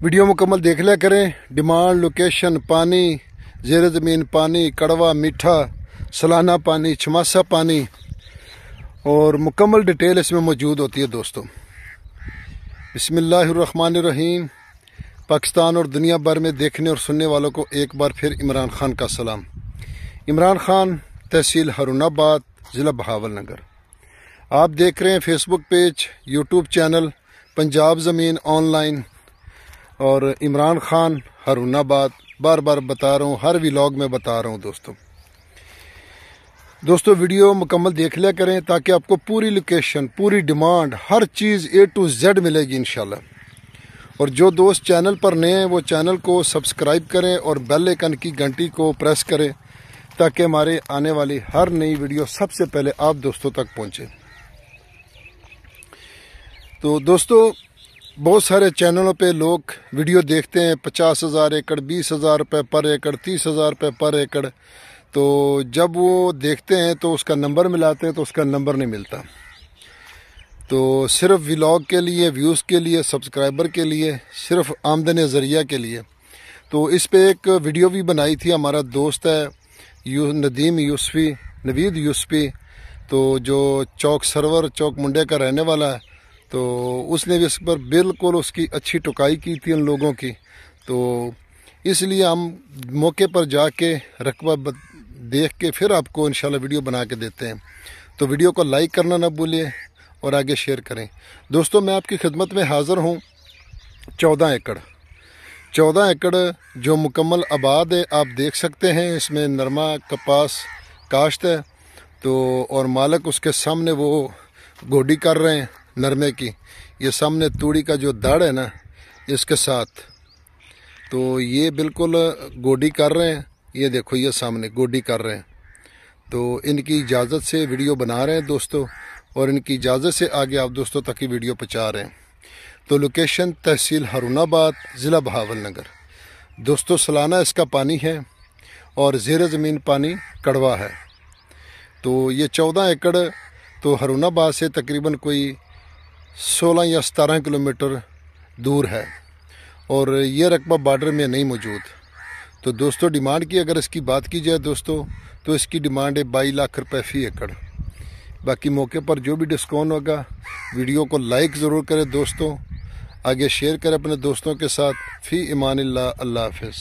Video مکمل دیکھ لیا کریں۔ ڈیمانڈ، لوکیشن، پانی، زیر زمین پانی، کڑوا، میٹھا، سالانہ پانی، چھماسا پانی اور مکمل ڈیٹیل اس میں موجود ہوتی ہے دوستو۔ بسم اللہ الرحمن الرحیم۔ پاکستان اور دنیا بھر میں دیکھنے اور سننے والوں کو ایک بار پھر عمران خان کا سلام۔ عمران خان، تحصیل ہارون آباد، ضلع بہاول نگر۔ آپ دیکھ رہے ہیں فیس بک پیج، یوٹیوب چینل پنجاب زمین آن لائن اور عمران خان ہارون آباد۔ بار بار بتا رہا ہوں، ہر ویلاگ میں بتا رہا ہوں دوستو ویڈیو مکمل دیکھ لیا کریں تاکہ آپ کو پوری لوکیشن، پوری ڈیمانڈ، ہر چیز A to Z ملے گی انشاءاللہ۔ اور جو دوست چینل پر نئے ہیں وہ چینل کو سبسکرائب کریں اور بیل آئکن کی گھنٹی کو پریس کریں تاکہ ہمارے آنے والی ہر نئی ویڈیو سب سے پہلے آپ دوستوں تک پہنچے۔ تو دوستو بہت سارے چینلوں پہ لوگ ویڈیو دیکھتے ہیں 50,000 ایکڑ، 20,000 روپے پر ایکڑ، 30,000 روپے پر ایکڑ۔ تو جب وہ دیکھتے ہیں تو اس کا نمبر ملاتے ہیں تو اس کا نمبر نہیں ملتا۔ تو صرف ویلاگ کے لیے، ویوز کے لیے، سبسکرائبر کے لیے، صرف آمدن ذریعہ کے لیے تو اس پہ ایک ویڈیو بھی بنائی تھی۔ ہمارا دوست ہے نوید یوسفی، تو جو چوک سرور، چوک منڈے کا رہنے والا ہے، تو اس نے بھی اس پر بالکل اس کی اچھی ٹکائی کی تھی ان لوگوں کی۔ تو اس لیے ہم موقع پر جا کے رقبہ دیکھ کے پھر آپ کو انشاءاللہ ویڈیو بنا کے دیتے ہیں۔ تو ویڈیو کو لائک کرنا نہ بھولیں اور آگے شیئر کریں۔ دوستو میں آپ کی خدمت میں حاضر ہوں 14 ایکڑ جو مکمل آباد ہے، آپ دیکھ سکتے ہیں۔ اس میں نرما، کپاس کاشت ہے تو اور مالک اس کے سامنے وہ گوڈی کر رہے ہیں نرمے کی۔ یہ سامنے توڑی کا جو داڑ ہے نا اس کے ساتھ، تو یہ بالکل گوڈی کر رہے ہیں۔ یہ دیکھو یہ سامنے گوڈی کر رہے ہیں۔ تو ان کی اجازت سے ویڈیو بنا رہے ہیں دوستو، اور ان کی اجازت سے آگے آپ دوستوں تک کی ویڈیو پہنچا رہے ہیں۔ تو لوکیشن تحصیل ہارون آباد، ضلع بہاول نگر۔ دوستو سالانہ اس کا پانی ہے اور زیر زمین پانی کڑوا ہے۔ تو یہ 14 ایکڑ تو ہارون آباد سے تقریباً کوئی 16 یا 17 کلومیٹر دور ہے، اور یہ رقبہ بارڈر میں نہیں موجود۔ تو دوستو ڈیمانڈ کی اگر اس کی بات کی جائے دوستو تو اس کی ڈیمانڈ ہے 22 لاکھ روپے فی ایکڑ۔ باقی موقع پر جو بھی ڈسکاؤنٹ ہوگا ویڈیو کو لائک ضرور کریں دوستو، آگے شیئر کریں اپنے دوستوں کے ساتھ۔ فی امان اللہ، اللہ حافظ۔